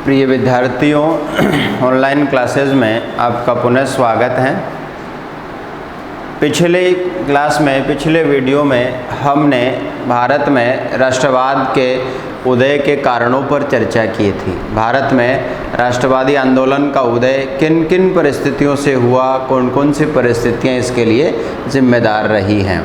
प्रिय विद्यार्थियों, online classes में आपका पुनः स्वागत है। पिछले वीडियो में हमने भारत में राष्ट्रवाद के उदय के कारणों पर चर्चा की थी। भारत में राष्ट्रवादी आंदोलन का उदय किन किन परिस्थितियों से हुआ, कौन कौन सी परिस्थितियां इसके लिए जिम्मेदार रही हैं।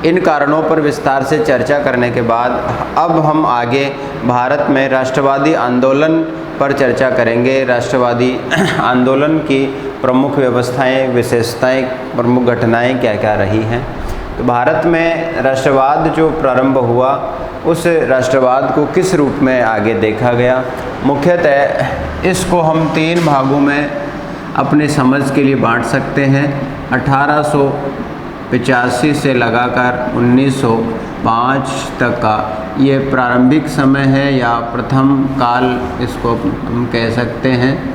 इन कारणों पर विस्तार से चर्चा करने के बाद अब हम आगे भारत में राष्ट्रवादी आंदोलन पर चर्चा करेंगे। राष्ट्रवादी आंदोलन की प्रमुख व्यवस्थाएं, विशेषताएं, प्रमुख घटनाएं क्या क्या रही हैं। तो भारत में राष्ट्रवाद जो प्रारंभ हुआ, उस राष्ट्रवाद को किस रूप में आगे देखा गया। मुख्यतः इसको हम 3 भागों में अपनी समझ के लिए बांट सकते हैं। 1885 से लगाकर 1905 तक का ये प्रारंभिक समय है या प्रथम काल इसको हम कह सकते हैं।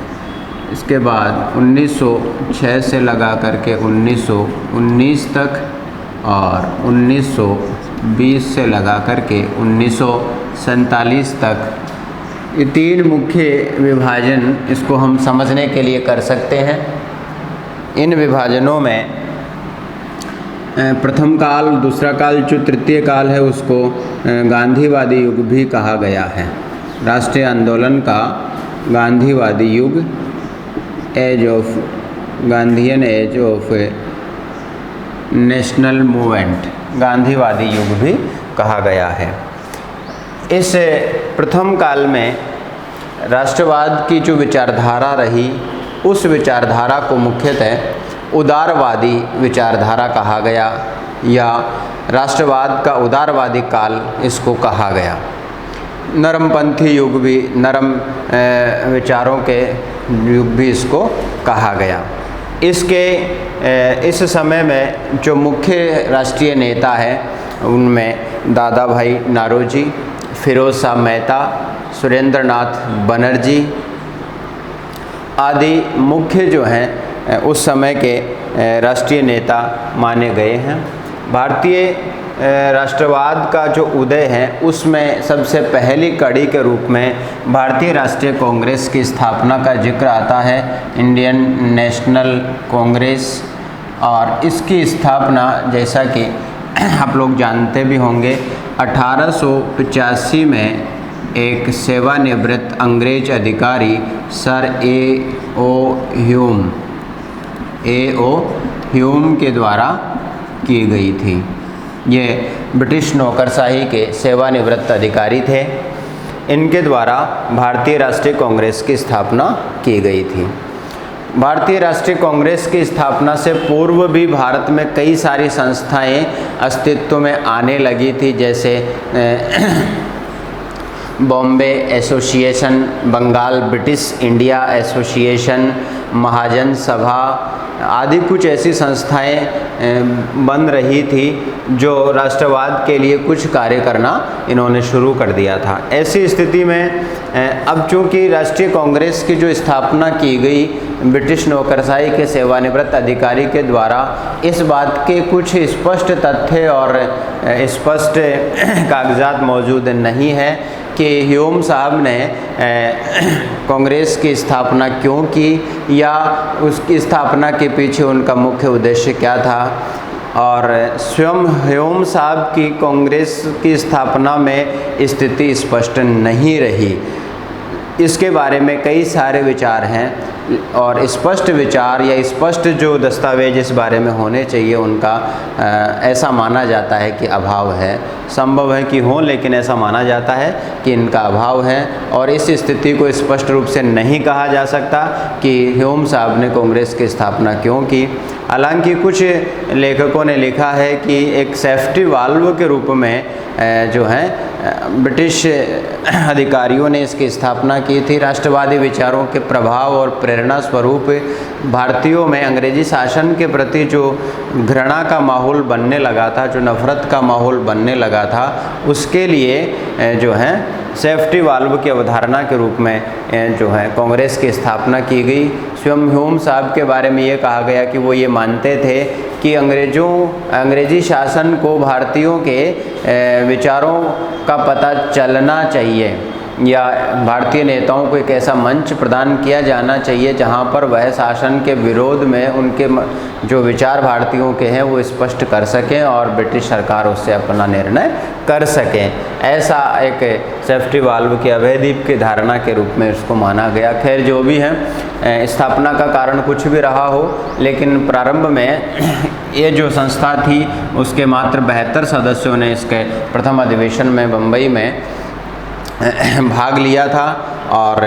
इसके बाद 1906 से लगा कर के 1919 तक और 1920 से लगा कर के 1947 तक, ये 3 मुख्य विभाजन इसको हम समझने के लिए कर सकते हैं। इन विभाजनों में प्रथम काल, दूसरा काल, जो तृतीय काल है उसको गांधीवादी युग भी कहा गया है। राष्ट्रीय आंदोलन का गांधीवादी युग, Gandhian age of national movement, गांधीवादी युग भी कहा गया है। इस प्रथम काल में राष्ट्रवाद की जो विचारधारा रही, उस विचारधारा को मुख्यतः उदारवादी विचारधारा कहा गया या राष्ट्रवाद का उदारवादी काल इसको कहा गया। नरमपंथी युग भी, नरम विचारों के युग भी इसको कहा गया। इस समय में जो मुख्य राष्ट्रीय नेता हैं उनमें दादा भाई नारोजी, फिरोज शाह मेहता, सुरेंद्र नाथ बनर्जी आदि मुख्य जो हैं उस समय के राष्ट्रीय नेता माने गए हैं। भारतीय राष्ट्रवाद का जो उदय है उसमें सबसे पहली कड़ी के रूप में भारतीय राष्ट्रीय कांग्रेस की स्थापना का जिक्र आता है, इंडियन नेशनल कांग्रेस। और इसकी स्थापना, जैसा कि आप लोग जानते भी होंगे, 1885 में एक सेवानिवृत्त अंग्रेज अधिकारी सर ए.ओ. ह्यूम के द्वारा की गई थी। ये ब्रिटिश नौकरशाही के सेवानिवृत्त अधिकारी थे। इनके द्वारा भारतीय राष्ट्रीय कांग्रेस की स्थापना की गई थी। भारतीय राष्ट्रीय कांग्रेस की स्थापना से पूर्व भी भारत में कई सारी संस्थाएं अस्तित्व में आने लगी थी, जैसे Bombay association, Bengal British India association, Mahajan Sabha आदि कुछ ऐसी संस्थाएं बन रही थी जो राष्ट्रवाद के लिए कुछ कार्य करना इन्होंने शुरू कर दिया था। ऐसी स्थिति में अब चूँकि राष्ट्रीय कांग्रेस की जो स्थापना की गई ब्रिटिश नौकरशाही के सेवानिवृत्त अधिकारी के द्वारा, इस बात के कुछ स्पष्ट तथ्य और स्पष्ट कागजात मौजूद नहीं है कि ह्यूम साहब ने कांग्रेस की स्थापना क्यों की या उसकी स्थापना के पीछे उनका मुख्य उद्देश्य क्या था। और स्वयं ह्यूम साहब की कांग्रेस की स्थापना में स्थिति स्पष्ट नहीं रही। इसके बारे में कई सारे विचार हैं और स्पष्ट विचार या स्पष्ट जो दस्तावेज इस बारे में होने चाहिए उनका ऐसा माना जाता है कि अभाव है। संभव है कि हो, लेकिन ऐसा माना जाता है कि इनका अभाव है। और इस स्थिति को स्पष्ट रूप से नहीं कहा जा सकता कि ह्यूम साहब ने कांग्रेस की स्थापना क्यों की। हालांकि कुछ लेखकों ने लिखा है कि एक सेफ्टी वाल्व के रूप में जो है ब्रिटिश अधिकारियों ने इसकी स्थापना की थी। राष्ट्रवादी विचारों के प्रभाव और प्रेरणा स्वरूप भारतीयों में अंग्रेजी शासन के प्रति जो घृणा का माहौल बनने लगा था, जो नफरत का माहौल बनने लगा था, उसके लिए जो है सेफ्टी वाल्व की अवधारणा के रूप में जो है कांग्रेस की स्थापना की गई। स्वयं ह्यूम साहब के बारे में ये कहा गया कि वो ये मानते थे कि अंग्रेजी शासन को भारतीयों के विचारों का पता चलना चाहिए या भारतीय नेताओं को एक ऐसा मंच प्रदान किया जाना चाहिए जहां पर वह शासन के विरोध में उनके जो विचार भारतीयों के हैं वो स्पष्ट कर सकें और ब्रिटिश सरकार उससे अपना निर्णय कर सकें। ऐसा एक सेफ्टी वाल्व के अभयदीप की धारणा के रूप में इसको माना गया। खैर जो भी है, स्थापना का कारण कुछ भी रहा हो, लेकिन प्रारंभ में ये जो संस्था थी उसके मात्र 72 सदस्यों ने इसके प्रथम अधिवेशन में बम्बई में भाग लिया था और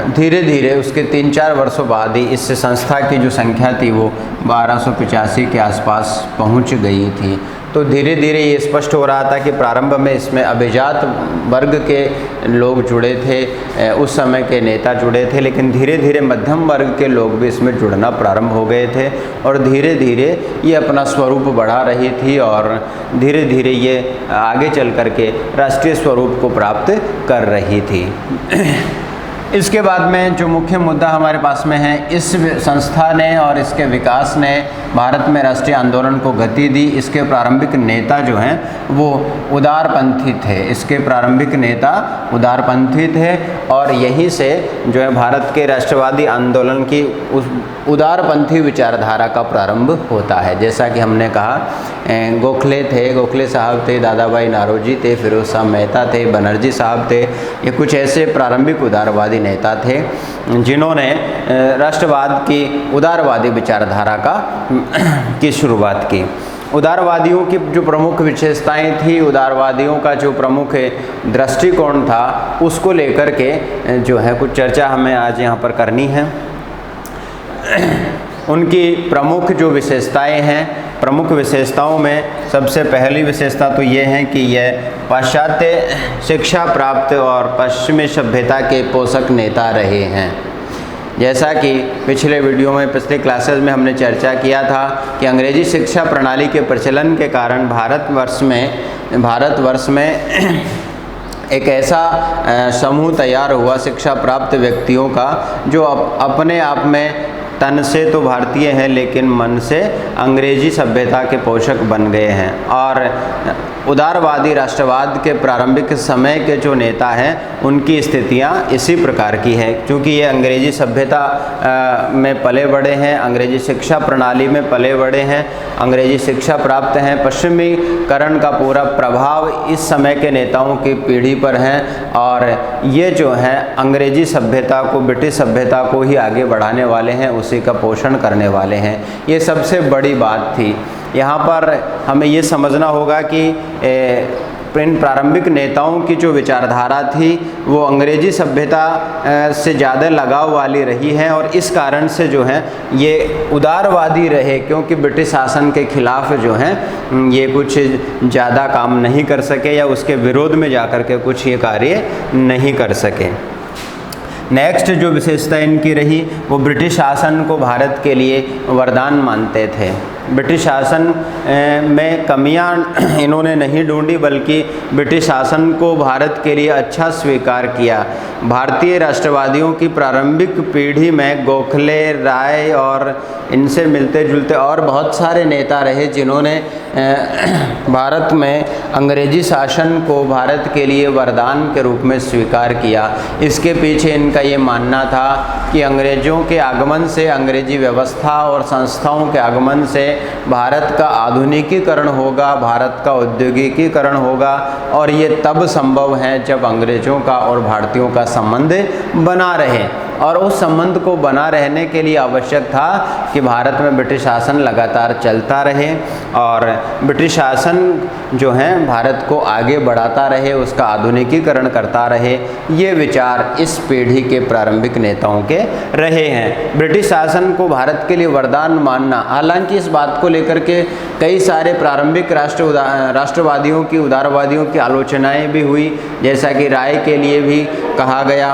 धीरे धीरे उसके 3-4 वर्षों बाद ही इस संस्था की जो संख्या थी वो 1285 के आसपास पहुंच गई थी। तो धीरे धीरे ये स्पष्ट हो रहा था कि प्रारंभ में इसमें अभिजात वर्ग के लोग जुड़े थे, उस समय के नेता जुड़े थे, लेकिन धीरे धीरे मध्यम वर्ग के लोग भी इसमें जुड़ना प्रारंभ हो गए थे और धीरे धीरे ये अपना स्वरूप बढ़ा रही थी और धीरे धीरे ये आगे चल कर के राष्ट्रीय स्वरूप को प्राप्त कर रही थी। इसके बाद में जो मुख्य मुद्दा हमारे पास में है, इस संस्था ने और इसके विकास ने भारत में राष्ट्रीय आंदोलन को गति दी। इसके प्रारंभिक नेता जो हैं वो उदारपंथी थे, इसके प्रारंभिक नेता उदारपंथी थे और यहीं से जो है भारत के राष्ट्रवादी आंदोलन की उस उदारपंथी विचारधारा का प्रारंभ होता है। जैसा कि हमने कहा, गोखले थे, गोखले साहब थे, दादा भाई नारोजी थे, फिरोज शाह मेहता थे, बनर्जी साहब थे। ये कुछ ऐसे प्रारंभिक उदारवादी नेता थे जिन्होंने राष्ट्रवाद की उदारवादी विचारधारा की शुरुआत की। उदारवादियों की जो प्रमुख विशेषताएं थी, उदारवादियों का जो प्रमुख दृष्टिकोण था, उसको लेकर के जो है कुछ चर्चा हमें आज यहाँ पर करनी है। उनकी प्रमुख जो विशेषताएं हैं, प्रमुख विशेषताओं में सबसे पहली विशेषता तो ये है कि यह पाश्चात्य शिक्षा प्राप्त और पश्चिमी सभ्यता के पोषक नेता रहे हैं। जैसा कि पिछले वीडियो में, पिछले क्लासेस में हमने चर्चा किया था कि अंग्रेजी शिक्षा प्रणाली के प्रचलन के कारण भारतवर्ष में एक ऐसा समूह तैयार हुआ शिक्षा प्राप्त व्यक्तियों का जो अपने आप में तन से तो भारतीय हैं लेकिन मन से अंग्रेजी सभ्यता के पोषक बन गए हैं। और उदारवादी राष्ट्रवाद के प्रारंभिक समय के जो नेता हैं उनकी स्थितियां इसी प्रकार की हैं, क्योंकि ये अंग्रेजी सभ्यता में पले बड़े हैं, अंग्रेजी शिक्षा प्रणाली में पले बड़े हैं, अंग्रेजी शिक्षा प्राप्त हैं। पश्चिमीकरण का पूरा प्रभाव इस समय के नेताओं की पीढ़ी पर है और ये जो है अंग्रेजी सभ्यता को, ब्रिटिश सभ्यता को ही आगे बढ़ाने वाले हैं, उसी का पोषण करने वाले हैं। ये सबसे बड़ी बात थी। यहाँ पर हमें ये समझना होगा कि इन प्रारंभिक नेताओं की जो विचारधारा थी वो अंग्रेजी सभ्यता से ज़्यादा लगाव वाली रही है और इस कारण से जो है ये उदारवादी रहे, क्योंकि ब्रिटिश शासन के खिलाफ जो हैं ये कुछ ज़्यादा काम नहीं कर सके या उसके विरोध में जाकर के कुछ ये कार्य नहीं कर सके। नेक्स्ट जो विशेषता इनकी रही वो ब्रिटिश शासन को भारत के लिए वरदान मानते थे। ब्रिटिश शासन में कमियां इन्होंने नहीं ढूंढी बल्कि ब्रिटिश शासन को भारत के लिए अच्छा स्वीकार किया। भारतीय राष्ट्रवादियों की प्रारंभिक पीढ़ी में गोखले, राय और इनसे मिलते जुलते और बहुत सारे नेता रहे जिन्होंने भारत में अंग्रेजी शासन को भारत के लिए वरदान के रूप में स्वीकार किया। इसके पीछे इनका ये मानना था कि अंग्रेज़ों के आगमन से, अंग्रेजी व्यवस्था और संस्थाओं के आगमन से भारत का आधुनिकीकरण होगा, भारत का औद्योगिकीकरण होगा और ये तब संभव है जब अंग्रेज़ों का और भारतीयों का संबंध बना रहे। और उस संबंध को बना रहने के लिए आवश्यक था कि भारत में ब्रिटिश शासन लगातार चलता रहे और ब्रिटिश शासन जो है भारत को आगे बढ़ाता रहे, उसका आधुनिकीकरण करता रहे। ये विचार इस पीढ़ी के प्रारंभिक नेताओं के रहे हैं। ब्रिटिश शासन को भारत के लिए वरदान मानना, हालांकि इस बात को लेकर के कई सारे प्रारंभिक राष्ट्रवादियों की, उदारवादियों की आलोचनाएं भी हुई, जैसा कि राय के लिए भी कहा गया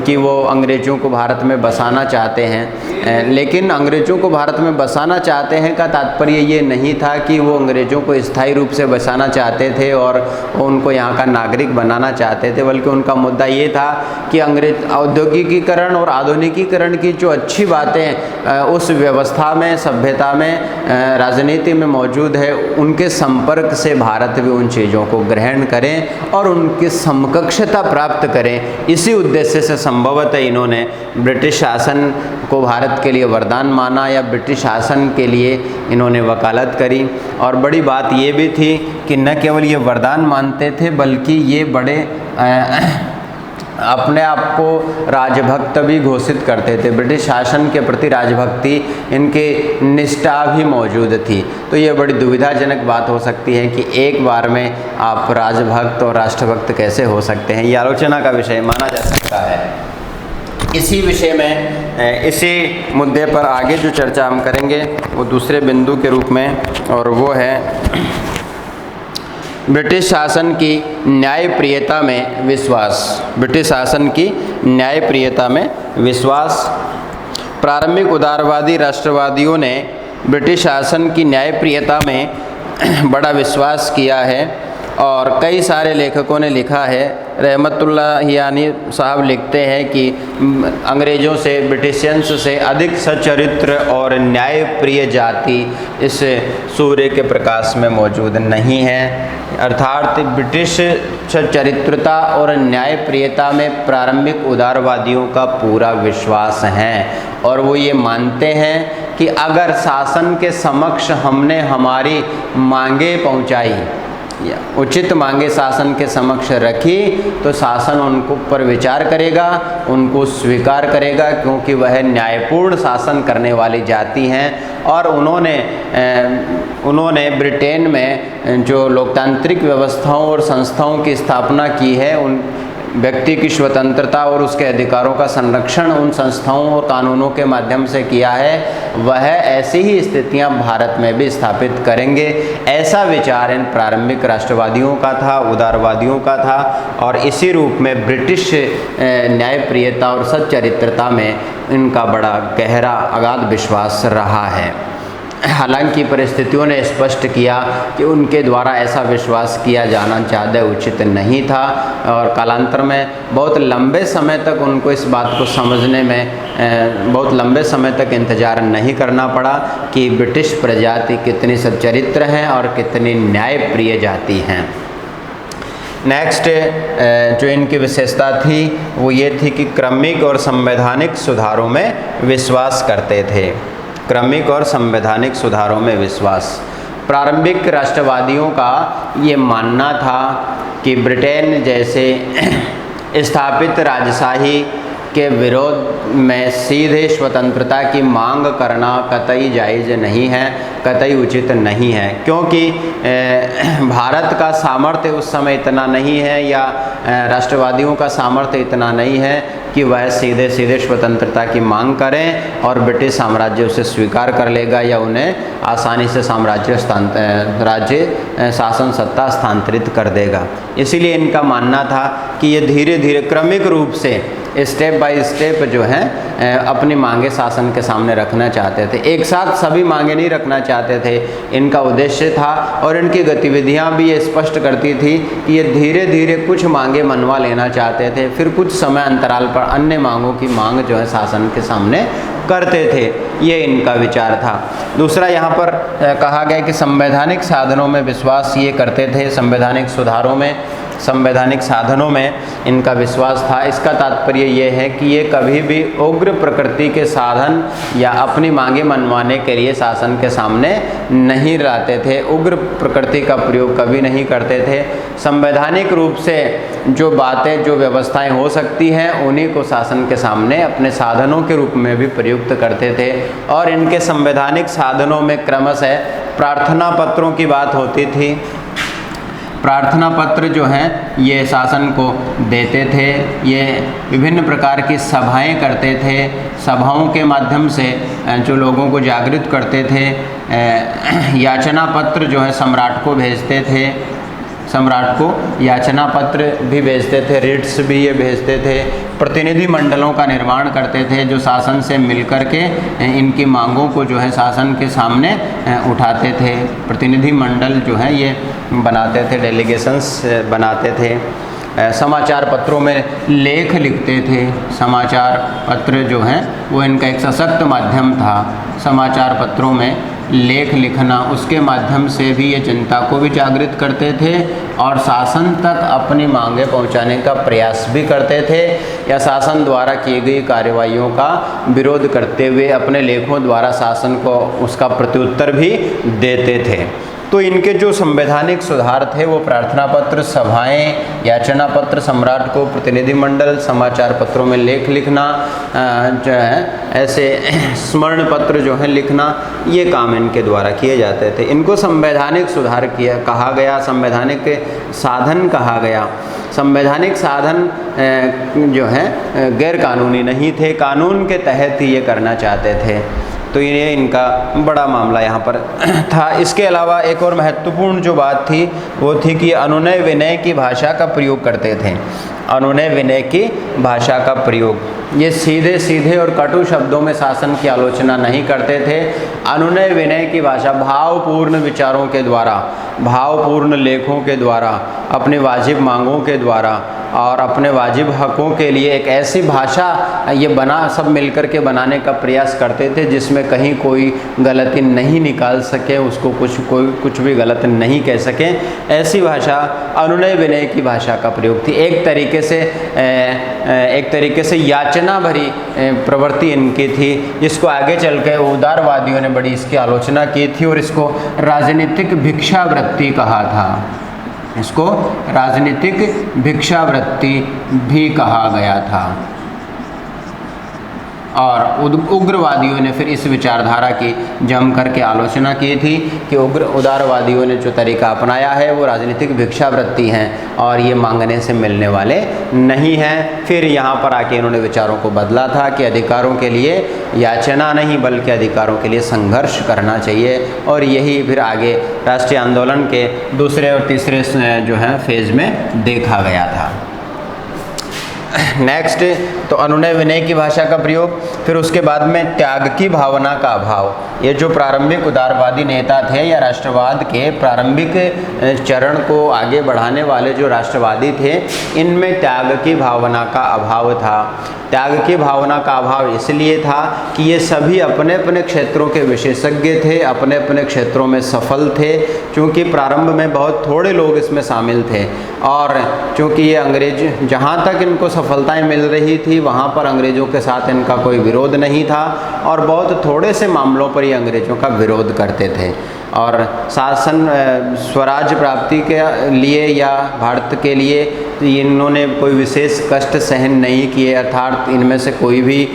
कि वो अंग्रेज़ों को भारत में बसाना चाहते हैं, लेकिन अंग्रेज़ों को भारत में बसाना चाहते हैं का तात्पर्य ये नहीं था कि वो अंग्रेज़ों को स्थायी रूप से बसाना चाहते थे और उनको यहाँ का नागरिक बनाना चाहते थे, बल्कि उनका मुद्दा ये था कि अंग्रेज औद्योगिकीकरण और आधुनिकीकरण की जो अच्छी बातें उस व्यवस्था में, सभ्यता में, राजनीति में मौजूद है, उनके संपर्क से भारत भी उन चीज़ों को ग्रहण करें और उनकी समकक्षता प्राप्त करें। इसी उद्देश्य से संभवतः इन्होंने ब्रिटिश शासन को भारत के लिए वरदान माना या ब्रिटिश शासन के लिए इन्होंने वकालत करी। और बड़ी बात ये भी थी कि न केवल ये वरदान मानते थे, बल्कि ये बड़े अपने आप को राजभक्त भी घोषित करते थे। ब्रिटिश शासन के प्रति राजभक्ति, इनके निष्ठा भी मौजूद थी। तो ये बड़ी दुविधाजनक बात हो सकती है कि एक बार में आप राजभक्त और राष्ट्रभक्त कैसे हो सकते हैं, ये आलोचना का विषय माना जा सकता है। इसी विषय में, इसी मुद्दे पर आगे जो चर्चा हम करेंगे वो दूसरे बिंदु के रूप में, और वो है ब्रिटिश शासन की न्यायप्रियता में विश्वास। ब्रिटिश शासन की न्यायप्रियता में विश्वास। प्रारंभिक उदारवादी राष्ट्रवादियों ने ब्रिटिश शासन की न्यायप्रियता में बड़ा विश्वास किया है और कई सारे लेखकों ने लिखा है। रहमतुल्लाहियानी साहब लिखते हैं कि अंग्रेज़ों से, ब्रिटिशियंस से अधिक सच्चरित्र और न्यायप्रिय जाति इस सूर्य के प्रकाश में मौजूद नहीं है। अर्थात ब्रिटिश सच्चरित्रता और न्यायप्रियता में प्रारंभिक उदारवादियों का पूरा विश्वास है और वो ये मानते हैं कि अगर शासन के समक्ष हमने हमारी मांगे पहुंचाई, उचित मांगे शासन के समक्ष रखी, तो शासन उनको पर विचार करेगा, उनको स्वीकार करेगा, क्योंकि वह न्यायपूर्ण शासन करने वाली जाति हैं। और उन्होंने ब्रिटेन में जो लोकतांत्रिक व्यवस्थाओं और संस्थाओं की स्थापना की है, उन व्यक्ति की स्वतंत्रता और उसके अधिकारों का संरक्षण उन संस्थाओं और कानूनों के माध्यम से किया है, वह ऐसी ही स्थितियां भारत में भी स्थापित करेंगे। ऐसा विचार इन प्रारंभिक राष्ट्रवादियों का था, उदारवादियों का था, और इसी रूप में ब्रिटिश न्यायप्रियता और सच्चरित्रता में इनका बड़ा गहरा अगाध विश्वास रहा है। हालांकि परिस्थितियों ने स्पष्ट किया कि उनके द्वारा ऐसा विश्वास किया जाना ज़्यादा उचित नहीं था और कालांतर में बहुत लंबे समय तक उनको इस बात को समझने में बहुत लंबे समय तक इंतज़ार नहीं करना पड़ा कि ब्रिटिश प्रजाति कितनी सच्चरित्र हैं और कितनी न्यायप्रिय जाति हैं। नेक्स्ट जो इनकी विशेषता थी वो ये थी कि क्रमिक और संवैधानिक सुधारों में विश्वास करते थे। क्रमिक और संवैधानिक सुधारों में विश्वास। प्रारंभिक राष्ट्रवादियों का ये मानना था कि ब्रिटेन जैसे स्थापित राजशाही के विरोध में सीधे स्वतंत्रता की मांग करना कतई जायज़ नहीं है, कतई उचित नहीं है, क्योंकि भारत का सामर्थ्य उस समय इतना नहीं है या राष्ट्रवादियों का सामर्थ्य इतना नहीं है कि वह सीधे सीधे स्वतंत्रता की मांग करें और ब्रिटिश साम्राज्य उसे स्वीकार कर लेगा या उन्हें आसानी से राज्य शासन सत्ता स्थानांतरित कर देगा। इसीलिए इनका मानना था कि ये धीरे धीरे क्रमिक रूप से स्टेप बाय स्टेप जो है अपनी मांगे शासन के सामने रखना चाहते थे। एक साथ सभी मांगे नहीं रखना चाहते थे, इनका उद्देश्य था और इनकी गतिविधियां भी ये स्पष्ट करती थी कि ये धीरे धीरे कुछ मांगे मनवा लेना चाहते थे, फिर कुछ समय अंतराल पर अन्य मांगों की मांग जो है शासन के सामने करते थे। ये इनका विचार था। दूसरा यहाँ पर कहा गया कि संवैधानिक साधनों में विश्वास ये करते थे, संवैधानिक सुधारों में, संवैधानिक साधनों में इनका विश्वास था। इसका तात्पर्य ये है कि ये कभी भी उग्र प्रकृति के साधन या अपनी मांगे मनवाने के लिए शासन के सामने नहीं लाते थे, उग्र प्रकृति का प्रयोग कभी नहीं करते थे। संवैधानिक रूप से जो बातें, जो व्यवस्थाएं हो सकती हैं, उन्हीं को शासन के सामने अपने साधनों के रूप में भी प्रयुक्त करते थे। और इनके संवैधानिक साधनों में क्रमशः प्रार्थना पत्रों की बात होती थी। प्रार्थना पत्र जो हैं ये शासन को देते थे। ये विभिन्न प्रकार की सभाएं करते थे, सभाओं के माध्यम से जो लोगों को जागृत करते थे। याचना पत्र जो है सम्राट को भेजते थे। सम्राट को याचना पत्र भी भेजते थे, रिट्स भी ये भेजते थे, प्रतिनिधि मंडलों का निर्माण करते थे जो शासन से मिलकर के इनकी मांगों को जो है शासन के सामने उठाते थे। प्रतिनिधि मंडल जो है ये बनाते थे, डेलीगेशंस बनाते थे। समाचार पत्रों में लेख लिखते थे। समाचार पत्र जो हैं वो इनका एक सशक्त माध्यम था। समाचार पत्रों में लेख लिखना, उसके माध्यम से भी ये जनता को भी जागृत करते थे और शासन तक अपनी मांगें पहुंचाने का प्रयास भी करते थे या शासन द्वारा की गई कार्रवाइयों का विरोध करते हुए अपने लेखों द्वारा शासन को उसका प्रत्युत्तर भी देते थे। तो इनके जो संवैधानिक सुधार थे वो प्रार्थना पत्र, सभाएं, याचना पत्र, सम्राट को प्रतिनिधिमंडल, समाचार पत्रों में लेख लिखना, जो है ऐसे स्मरण पत्र जो है लिखना, ये काम इनके द्वारा किए जाते थे। इनको संवैधानिक सुधार कहा गया, संवैधानिक साधन कहा गया। संवैधानिक साधन जो है गैर कानूनी नहीं थे, कानून के तहत ही ये करना चाहते थे। तो ये इनका बड़ा मामला यहाँ पर था। इसके अलावा एक और महत्वपूर्ण जो बात थी वो थी कि अनुनय विनय की भाषा का प्रयोग करते थे। अनुनय विनय की भाषा का प्रयोग, ये सीधे सीधे और कटु शब्दों में शासन की आलोचना नहीं करते थे। अनुनय विनय की भाषा, भावपूर्ण विचारों के द्वारा, भावपूर्ण लेखों के द्वारा, अपनी वाजिब मांगों के द्वारा और अपने वाजिब हकों के लिए एक ऐसी भाषा ये सब मिलकर के बनाने का प्रयास करते थे जिसमें कहीं कोई गलती नहीं निकाल सके, उसको कोई कुछ भी गलत नहीं कह सके। ऐसी भाषा अनुनय विनय की भाषा का प्रयोग थी। एक तरीके से याचना भरी प्रवृत्ति इनकी थी, जिसको आगे चल के उदारवादियों ने बड़ी इसकी आलोचना की थी और इसको राजनीतिक भिक्षावृत्ति कहा था। इसको राजनीतिक भिक्षावृत्ति भी कहा गया था। और उग्रवादियों ने फिर इस विचारधारा की जम करके आलोचना की थी कि उदारवादियों ने जो तरीका अपनाया है वो राजनीतिक भिक्षावृत्ति हैं और ये मांगने से मिलने वाले नहीं हैं। फिर यहाँ पर आके इन्होंने विचारों को बदला था कि अधिकारों के लिए याचना नहीं बल्कि अधिकारों के लिए संघर्ष करना चाहिए, और यही फिर आगे राष्ट्रीय आंदोलन के दूसरे और तीसरे जो है फेज में देखा गया था। नेक्स्ट, तो अनुनय विनय की भाषा का प्रयोग, फिर उसके बाद में त्याग की भावना का अभाव। ये जो प्रारंभिक उदारवादी नेता थे या राष्ट्रवाद के प्रारंभिक चरण को आगे बढ़ाने वाले जो राष्ट्रवादी थे, इनमें त्याग की भावना का अभाव था। त्याग की भावना का अभाव इसलिए था कि ये सभी अपने अपने क्षेत्रों के विशेषज्ञ थे, अपने अपने क्षेत्रों में सफल थे, क्योंकि प्रारंभ में बहुत थोड़े लोग इसमें शामिल थे और चूँकि ये अंग्रेज जहाँ तक इनको सफलताएं मिल रही थी वहाँ पर अंग्रेज़ों के साथ इनका कोई विरोध नहीं था और बहुत थोड़े से मामलों पर ये अंग्रेज़ों का विरोध करते थे। और शासन स्वराज प्राप्ति के लिए या भारत के लिए इन्होंने कोई विशेष कष्ट सहन नहीं किए, अर्थात इनमें से कोई भी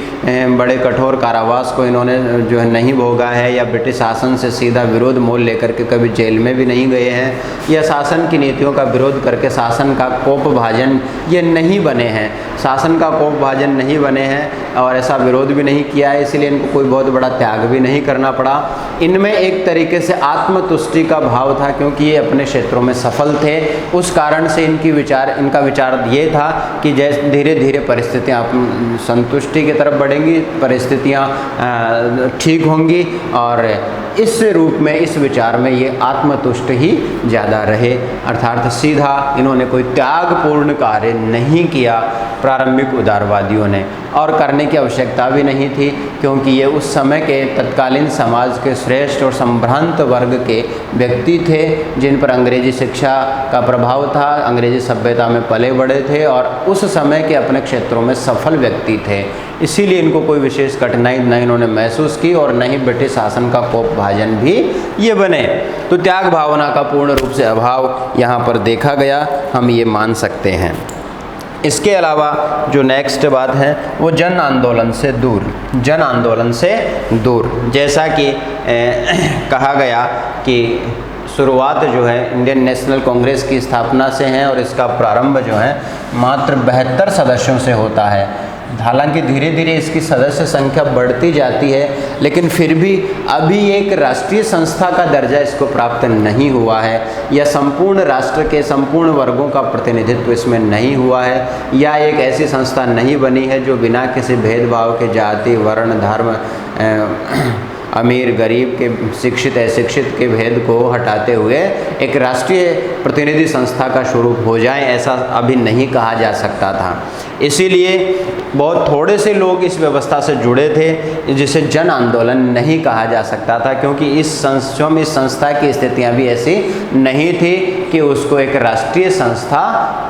बड़े कठोर कारावास को इन्होंने जो है नहीं भोगा है या ब्रिटिश शासन से सीधा विरोध मोल लेकर के कभी जेल में भी नहीं गए हैं या शासन की नीतियों का विरोध करके शासन का कोपभाजन ये नहीं बने हैं, शासन का कोपभाजन नहीं बने हैं और ऐसा विरोध भी नहीं किया है, इसलिए इनको कोई बहुत बड़ा त्याग भी नहीं करना पड़ा। इनमें एक तरीके से आत्मतुष्टि का भाव था, क्योंकि ये अपने क्षेत्रों में सफल थे, उस कारण से इनका विचार ये था कि जैसे धीरे धीरे परिस्थितियाँ संतुष्टि की तरफ बढ़ेंगी, परिस्थितियाँ ठीक होंगी और इस रूप में इस विचार में ये आत्मतुष्ट ही ज़्यादा रहे, अर्थात सीधा इन्होंने कोई त्यागपूर्ण कार्य नहीं किया प्रारंभिक उदारवादियों ने, और करने की आवश्यकता भी नहीं थी, क्योंकि ये उस समय के तत्कालीन समाज के श्रेष्ठ और संभ्रांत वर्ग के व्यक्ति थे जिन पर अंग्रेजी शिक्षा का प्रभाव था, अंग्रेजी सभ्यता में पले बड़े थे और उस समय के अपने क्षेत्रों में सफल व्यक्ति थे। इसीलिए इनको कोई विशेष कठिनाई न इन्होंने महसूस की और न ही ब्रिटिश शासन का कोपभाजन भी ये बने। तो त्याग भावना का पूर्ण रूप से अभाव यहाँ पर देखा गया, हम ये मान सकते हैं। इसके अलावा जो नेक्स्ट बात है वो जन आंदोलन से दूर, जन आंदोलन से दूर, जैसा कि कहा गया कि शुरुआत जो है इंडियन नेशनल कांग्रेस की स्थापना से है और इसका प्रारंभ जो है मात्र 72 सदस्यों से होता है। हालांकि धीरे धीरे इसकी सदस्य संख्या बढ़ती जाती है, लेकिन फिर भी अभी एक राष्ट्रीय संस्था का दर्जा इसको प्राप्त नहीं हुआ है, या संपूर्ण राष्ट्र के संपूर्ण वर्गों का प्रतिनिधित्व इसमें नहीं हुआ है, या एक ऐसी संस्था नहीं बनी है जो बिना किसी भेदभाव के जाति, वर्ण, धर्म, अमीर गरीब के, शिक्षित अशिक्षित के भेद को हटाते हुए एक राष्ट्रीय प्रतिनिधि संस्था का स्वरूप हो जाए, ऐसा अभी नहीं कहा जा सकता था। इसीलिए बहुत थोड़े से लोग इस व्यवस्था से जुड़े थे, जिसे जन आंदोलन नहीं कहा जा सकता था, क्योंकि इस संस्था की स्थितियां भी ऐसी नहीं थी कि उसको एक राष्ट्रीय संस्था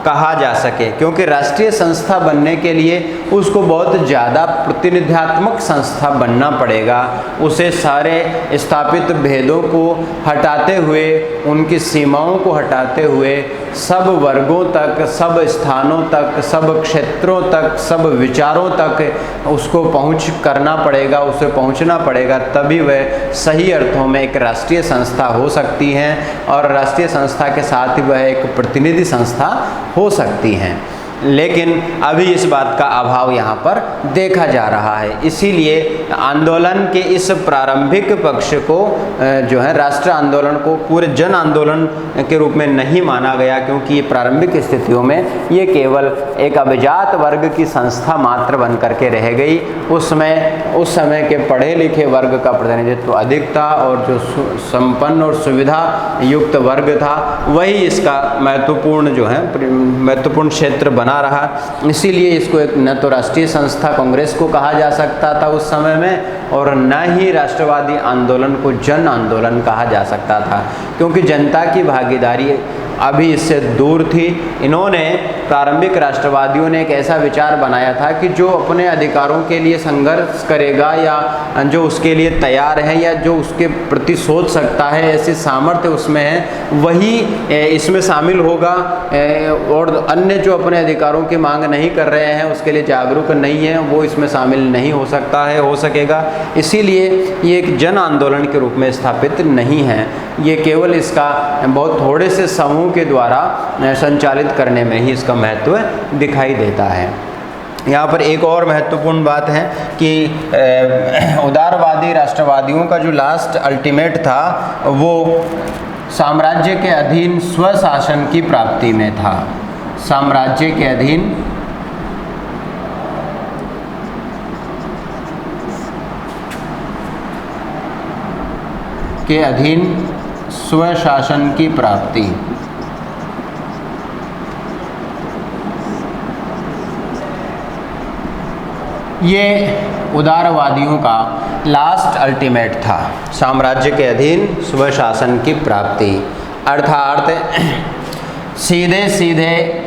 कहा जा सके, क्योंकि राष्ट्रीय संस्था बनने के लिए उसको बहुत ज़्यादा प्रतिनिध्यात्मक संस्था बनना पड़ेगा। उसे सारे स्थापित भेदों को हटाते हुए, उनकी सीमाओं को हटाते हुए सब वर्गों तक, सब स्थानों तक, सब क्षेत्रों तक, सब विचारों तक उसको करना पड़ेगा, उसे पहुंचना पड़ेगा, तभी वह सही अर्थों में एक राष्ट्रीय संस्था हो सकती है, और राष्ट्रीय संस्था के साथ ही वह एक प्रतिनिधि संस्था हो सकती हैं। लेकिन अभी इस बात का अभाव यहाँ पर देखा जा रहा है। इसीलिए आंदोलन के इस प्रारंभिक पक्ष को जो है राष्ट्र आंदोलन को पूरे जन आंदोलन के रूप में नहीं माना गया, क्योंकि ये प्रारंभिक स्थितियों में ये केवल एक अभिजात वर्ग की संस्था मात्र बन करके रह गई। उस समय के पढ़े लिखे वर्ग का प्रतिनिधित्व अधिक था, और जो संपन्न और सुविधा युक्त वर्ग था वही इसका महत्वपूर्ण क्षेत्र बना रहा। इसीलिए इसको एक न तो राष्ट्रीय संस्था कांग्रेस को कहा जा सकता था उस समय में, और न ही राष्ट्रवादी आंदोलन को जन आंदोलन कहा जा सकता था, क्योंकि जनता की भागीदारी अभी इससे दूर थी। इन्होंने प्रारंभिक राष्ट्रवादियों ने एक ऐसा विचार बनाया था कि जो अपने अधिकारों के लिए संघर्ष करेगा, या जो उसके लिए तैयार है, या जो उसके प्रति सोच सकता है, ऐसी सामर्थ्य उसमें है, वही इसमें शामिल होगा, और अन्य जो अपने अधिकारों की मांग नहीं कर रहे हैं, उसके लिए जागरूक नहीं है, वो इसमें शामिल नहीं हो सकेगा। इसीलिए ये एक जन आंदोलन के रूप में स्थापित नहीं है, ये केवल इसका बहुत थोड़े से समूह के द्वारा संचालित करने में ही इसका महत्व दिखाई देता है। यहाँ पर एक और महत्वपूर्ण बात है कि उदारवादी राष्ट्रवादियों का जो लास्ट अल्टीमेट था वो साम्राज्य के अधीन स्वशासन की प्राप्ति में था। साम्राज्य के अधीन स्वशासन की प्राप्ति। ये उदारवादियों का लास्ट अल्टीमेट था, साम्राज्य के अधीन स्वशासन की प्राप्ति। अर्थात सीधे सीधे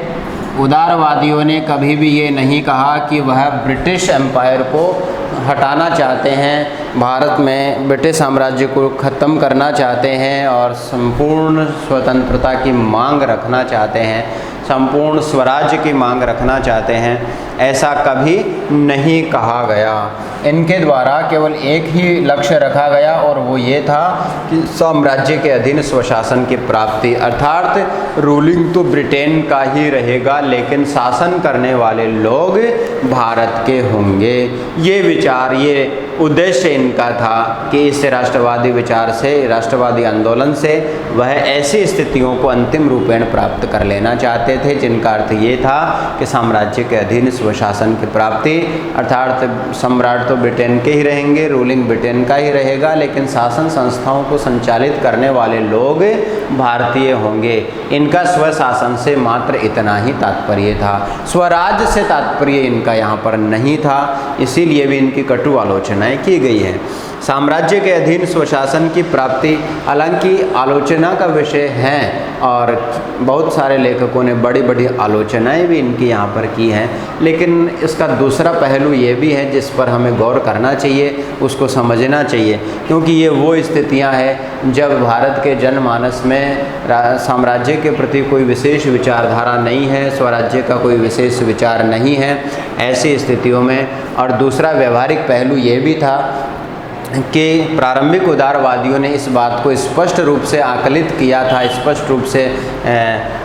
उदारवादियों ने कभी भी ये नहीं कहा कि वह ब्रिटिश एम्पायर को हटाना चाहते हैं, भारत में ब्रिटिश साम्राज्य को ख़त्म करना चाहते हैं और संपूर्ण स्वतंत्रता की मांग रखना चाहते हैं, संपूर्ण स्वराज्य की मांग रखना चाहते हैं, ऐसा कभी नहीं कहा गया। इनके द्वारा केवल एक ही लक्ष्य रखा गया, और वो ये था कि साम्राज्य के अधीन स्वशासन की प्राप्ति, अर्थात रूलिंग तो ब्रिटेन का ही रहेगा, लेकिन शासन करने वाले लोग भारत के होंगे। ये विचार, ये उद्देश्य इनका था कि इस राष्ट्रवादी विचार से, राष्ट्रवादी आंदोलन से वह ऐसी स्थितियों को अंतिम रूपेण प्राप्त कर लेना चाहते थे जिनका अर्थ ये था कि साम्राज्य के अधीन स्वशासन की प्राप्ति, अर्थात सम्राट तो ब्रिटेन के ही रहेंगे, रूलिंग ब्रिटेन का ही रहेगा, लेकिन शासन संस्थाओं को संचालित करने वाले लोग भारतीय होंगे। इनका स्वशासन से मात्र इतना ही तात्पर्य था, स्वराज्य से तात्पर्य इनका यहाँ पर नहीं था। इसीलिए भी इनकी कटु आलोचनाएं की गई है। साम्राज्य के अधीन स्वशासन की प्राप्ति हालांकि आलोचना का विषय है, और बहुत सारे लेखकों ने बड़ी बड़ी आलोचनाएं भी इनकी यहाँ पर की हैं, लेकिन इसका दूसरा पहलू ये भी है जिस पर हमें गौर करना चाहिए, उसको समझना चाहिए, क्योंकि ये वो स्थितियाँ हैं जब भारत के जनमानस में साम्राज्य के प्रति कोई विशेष विचारधारा नहीं है, स्वराज्य का कोई विशेष विचार नहीं है। ऐसी स्थितियों में, और दूसरा व्यवहारिक पहलू ये भी था कि प्रारंभिक उदारवादियों ने इस बात को स्पष्ट रूप से आकलित किया था, स्पष्ट रूप से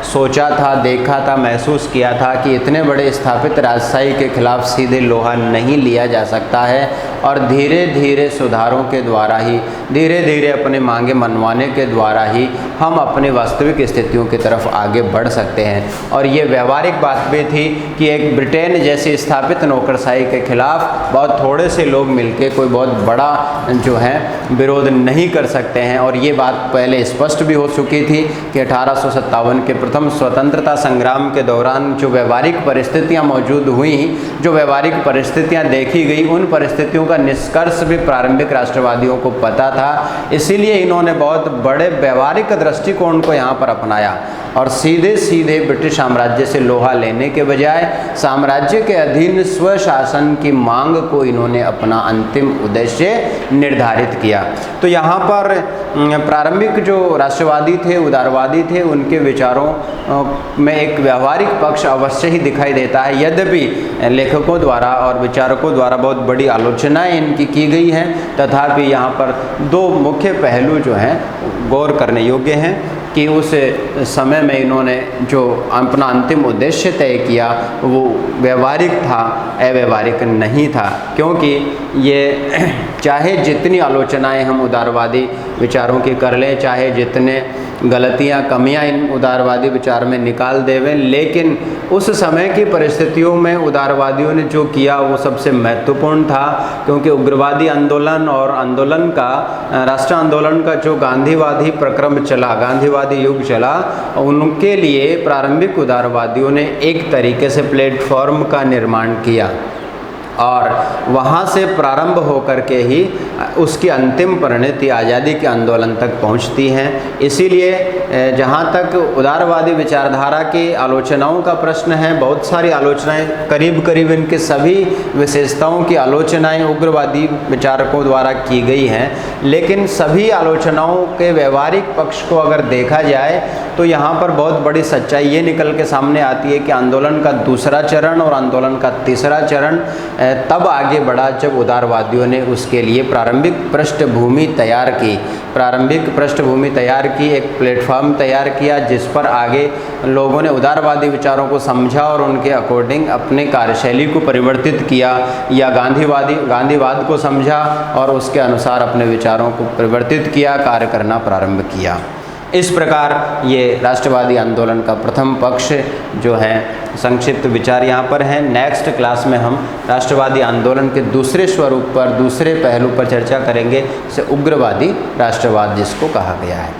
सोचा था, देखा था, महसूस किया था कि इतने बड़े स्थापित राजशाही के खिलाफ सीधे लोहा नहीं लिया जा सकता है और धीरे धीरे सुधारों के द्वारा ही, धीरे धीरे अपने मांगे मनवाने के द्वारा ही हम अपने वास्तविक स्थितियों की तरफ आगे बढ़ सकते हैं। और ये व्यवहारिक बात भी थी कि एक ब्रिटेन जैसे स्थापित नौकरशाही के खिलाफ बहुत थोड़े से लोग मिलके कोई बहुत बड़ा जो है विरोध नहीं कर सकते हैं। और ये बात पहले स्पष्ट भी हो चुकी थी कि 1857 के प्रथम स्वतंत्रता संग्राम के दौरान जो व्यवहारिक परिस्थितियां मौजूद हुई, जो व्यवहारिक परिस्थितियां देखी गई, उन परिस्थितियों का निष्कर्ष भी प्रारंभिक राष्ट्रवादियों को पता था। इसीलिए इन्होंने बहुत बड़े व्यवहारिक दृष्टिकोण को यहाँ पर अपनाया और सीधे सीधे ब्रिटिश साम्राज्य से लोहा लेने के बजाय साम्राज्य के अधीन स्वशासन की मांग को इन्होंने अपना अंतिम उद्देश्य निर्धारित किया। तो यहाँ पर प्रारंभिक जो राष्ट्रवादी थे, उदारवादी थे, उनके विचारों में एक व्यवहारिक पक्ष अवश्य ही दिखाई देता है। यद्यपि लेखकों द्वारा और विचारकों द्वारा बहुत बड़ी आलोचनाएं इनकी की गई हैं, तथापि यहाँ पर दो मुख्य पहलू जो हैं गौर करने योग्य हैं कि उस समय में इन्होंने जो अपना अंतिम उद्देश्य तय किया वो व्यवहारिक था, अव्यवहारिक नहीं था। क्योंकि ये चाहे जितनी आलोचनाएं हम उदारवादी विचारों की कर लें, चाहे जितने गलतियां, कमियां इन उदारवादी विचार में निकाल देवें, लेकिन उस समय की परिस्थितियों में उदारवादियों ने जो किया वो सबसे महत्वपूर्ण था। क्योंकि उग्रवादी आंदोलन और आंदोलन का, राष्ट्र आंदोलन का जो गांधीवादी प्रक्रम चला, गांधीवादी युग चला, उनके लिए प्रारंभिक उदारवादियों ने एक तरीके से प्लेटफॉर्म का निर्माण किया और वहाँ से प्रारंभ होकर के ही उसकी अंतिम परिणति आज़ादी के आंदोलन तक पहुँचती हैं। इसीलिए जहाँ तक उदारवादी विचारधारा की आलोचनाओं का प्रश्न है, बहुत सारी आलोचनाएं, करीब करीब इनके सभी विशेषताओं की आलोचनाएं उग्रवादी विचारकों द्वारा की गई हैं। लेकिन सभी आलोचनाओं के व्यवहारिक पक्ष को अगर देखा जाए तो यहाँ पर बहुत बड़ी सच्चाई ये निकल के सामने आती है कि आंदोलन का दूसरा चरण और आंदोलन का तीसरा चरण तब आगे बढ़ा जब उदारवादियों ने उसके लिए प्रारंभिक पृष्ठभूमि तैयार की, प्रारंभिक पृष्ठभूमि तैयार की, एक प्लेटफॉर्म तैयार किया जिस पर आगे लोगों ने उदारवादी विचारों को समझा और उनके अकॉर्डिंग अपने कार्यशैली को परिवर्तित किया, या गांधीवाद को समझा और उसके अनुसार अपने विचारों को परिवर्तित किया, कार्य करना प्रारंभ किया। इस प्रकार ये राष्ट्रवादी आंदोलन का प्रथम पक्ष जो है संक्षिप्त विचार यहाँ पर हैं। नेक्स्ट क्लास में हम राष्ट्रवादी आंदोलन के दूसरे स्वरूप पर, दूसरे पहलू पर चर्चा करेंगे, से उग्रवादी राष्ट्रवाद जिसको कहा गया है।